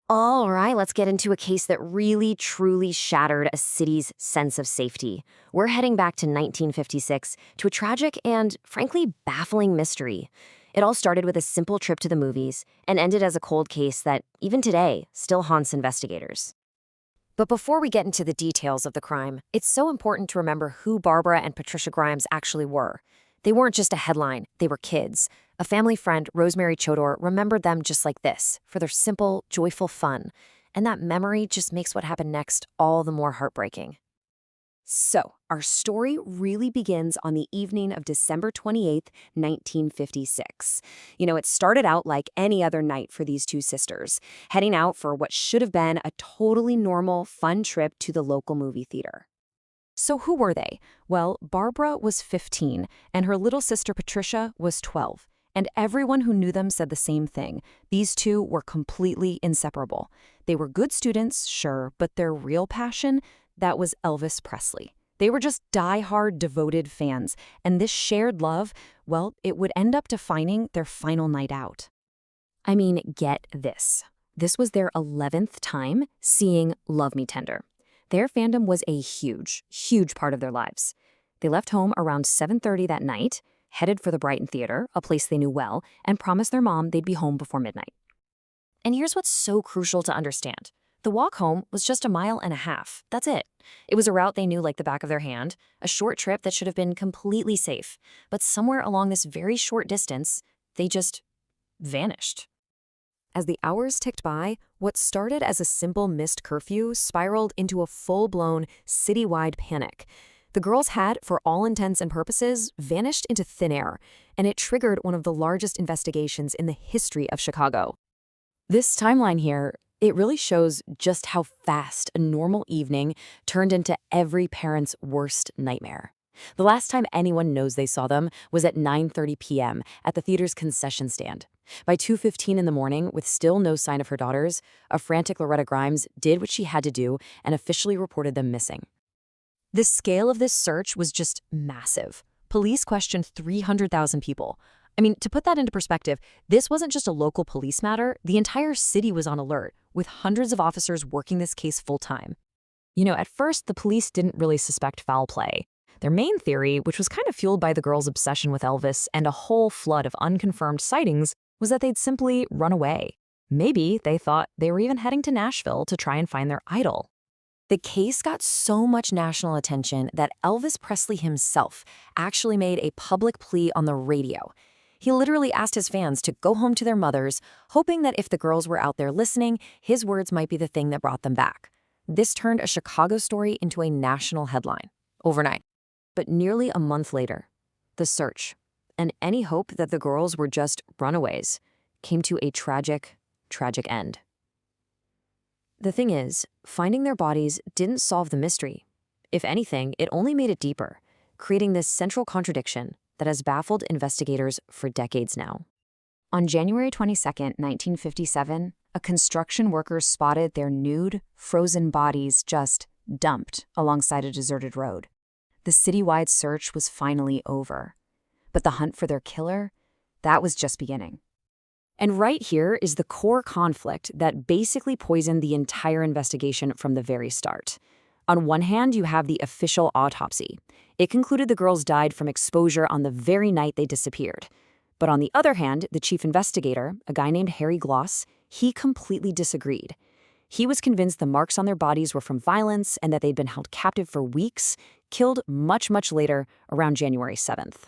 All right, let's get into a case that really, truly shattered a city's sense of safety. We're heading back to 1956 to a tragic and, frankly, baffling mystery. It all started with a simple trip to the movies and ended as a cold case that, even today, still haunts investigators. But before we get into the details of the crime, it's so important to remember who Barbara and Patricia Grimes actually were. They weren't just a headline, they were kids. A family friend, Rosemary Chodor, remembered them just like this, for their simple, joyful fun. And that memory just makes what happened next all the more heartbreaking. So, our story really begins on the evening of December 28th, 1956. It started out like any other night for these two sisters, heading out for what should have been a totally normal, fun trip to the local movie theater. So who were they? Well, Barbara was 15, and her little sister Patricia was 12. And everyone who knew them said the same thing. These two were completely inseparable. They were good students, sure, but their real passion, that was Elvis Presley. They were just die-hard, devoted fans, and this shared love, well, it would end up defining their final night out. I mean, get this. This was their 11th time seeing Love Me Tender. Their fandom was a huge, huge part of their lives. They left home around 7:30 that night, headed for the Brighton Theater, a place they knew well, and promised their mom they'd be home before midnight. And here's what's so crucial to understand. The walk home was just a mile and a half. That's it. It was a route they knew like the back of their hand, a short trip that should have been completely safe. But somewhere along this very short distance, they just vanished. As the hours ticked by, what started as a simple missed curfew spiraled into a full-blown, citywide panic. The girls had, for all intents and purposes, vanished into thin air, and it triggered one of the largest investigations in the history of Chicago. This timeline here, it really shows just how fast a normal evening turned into every parent's worst nightmare. The last time anyone knows they saw them was at 9:30 p.m. at the theater's concession stand. By 2:15 in the morning, with still no sign of her daughters, a frantic Loretta Grimes did what she had to do and officially reported them missing. The scale of this search was just massive. Police questioned 300,000 people. I mean, to put that into perspective, this wasn't just a local police matter. The entire city was on alert, with hundreds of officers working this case full-time. At first, the police didn't really suspect foul play. Their main theory, which was kind of fueled by the girls' obsession with Elvis and a whole flood of unconfirmed sightings, was that they'd simply run away. Maybe they thought they were even heading to Nashville to try and find their idol. The case got so much national attention that Elvis Presley himself actually made a public plea on the radio. He literally asked his fans to go home to their mothers, hoping that if the girls were out there listening, his words might be the thing that brought them back. This turned a Chicago story into a national headline, overnight. But nearly a month later, the search, and any hope that the girls were just runaways, came to a tragic, tragic end. The thing is, finding their bodies didn't solve the mystery. If anything, it only made it deeper, creating this central contradiction that has baffled investigators for decades now. On January 22nd, 1957, a construction worker spotted their nude, frozen bodies just dumped alongside a deserted road. The citywide search was finally over. But the hunt for their killer, that was just beginning. And right here is the core conflict that basically poisoned the entire investigation from the very start. On one hand, you have the official autopsy. It concluded the girls died from exposure on the very night they disappeared. But on the other hand, the chief investigator, a guy named Harry Gloss, he completely disagreed. He was convinced the marks on their bodies were from violence and that they'd been held captive for weeks, killed much, much later, around January 7th.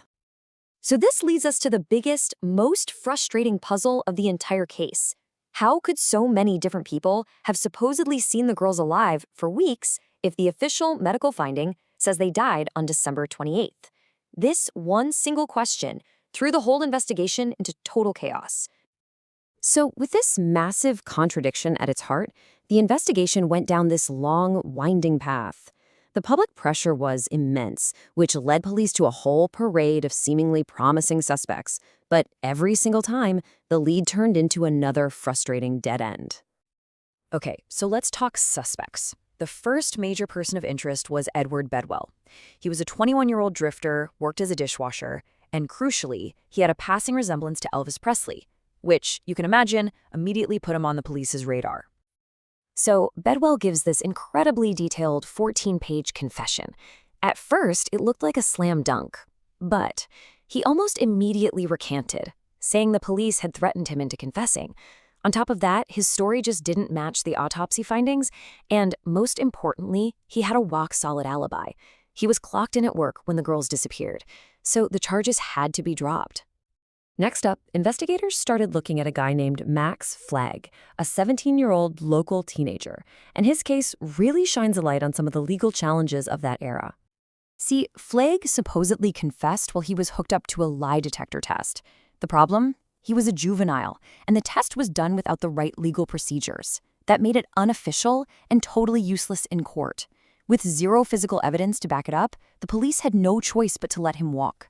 So this leads us to the biggest, most frustrating puzzle of the entire case. How could so many different people have supposedly seen the girls alive for weeks if the official medical finding says they died on December 28th? This one single question threw the whole investigation into total chaos. So with this massive contradiction at its heart, the investigation went down this long, winding path. The public pressure was immense, which led police to a whole parade of seemingly promising suspects. But every single time, the lead turned into another frustrating dead end. Okay, so let's talk suspects. The first major person of interest was Edward Bedwell. He was a 21-year-old drifter, worked as a dishwasher, and crucially, he had a passing resemblance to Elvis Presley, which, you can imagine, immediately put him on the police's radar. So Bedwell gives this incredibly detailed 14-page confession. At first, it looked like a slam dunk, but he almost immediately recanted, saying the police had threatened him into confessing. On top of that, his story just didn't match the autopsy findings, and most importantly, he had a rock-solid alibi. He was clocked in at work when the girls disappeared, so the charges had to be dropped. Next up, investigators started looking at a guy named Max Flagg, a 17-year-old local teenager, and his case really shines a light on some of the legal challenges of that era. See, Flagg supposedly confessed while he was hooked up to a lie detector test. The problem? He was a juvenile, and the test was done without the right legal procedures. That made it unofficial and totally useless in court. With zero physical evidence to back it up, the police had no choice but to let him walk.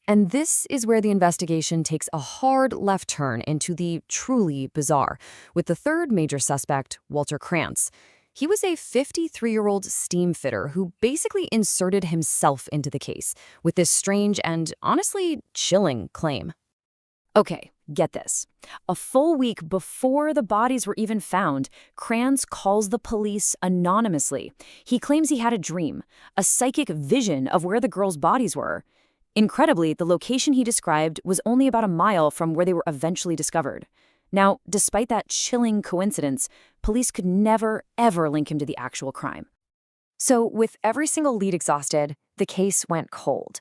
And this is where the investigation takes a hard left turn into the truly bizarre, with the third major suspect, Walter Krantz. He was a 53-year-old steam fitter who basically inserted himself into the case with this strange and honestly chilling claim. Okay, get this. A full week before the bodies were even found, Krantz calls the police anonymously. He claims he had a dream, a psychic vision of where the girls' bodies were. Incredibly, the location he described was only about a mile from where they were eventually discovered. Now, despite that chilling coincidence, police could never, ever link him to the actual crime. So, with every single lead exhausted, the case went cold.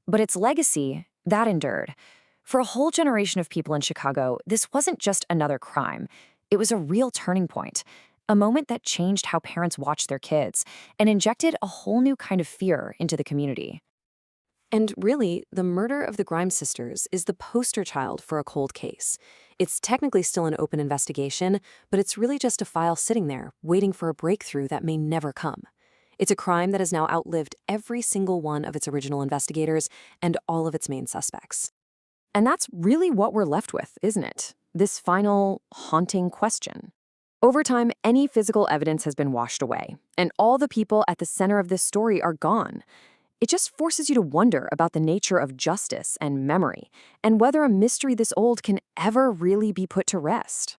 But its legacy, that endured. For a whole generation of people in Chicago, this wasn't just another crime. It was a real turning point, a moment that changed how parents watched their kids and injected a whole new kind of fear into the community. And really, the murder of the Grimes sisters is the poster child for a cold case. It's technically still an open investigation, but it's really just a file sitting there, waiting for a breakthrough that may never come. It's a crime that has now outlived every single one of its original investigators and all of its main suspects. And that's really what we're left with, isn't it? This final, haunting question. Over time, any physical evidence has been washed away, and all the people at the center of this story are gone. It just forces you to wonder about the nature of justice and memory, and whether a mystery this old can ever really be put to rest.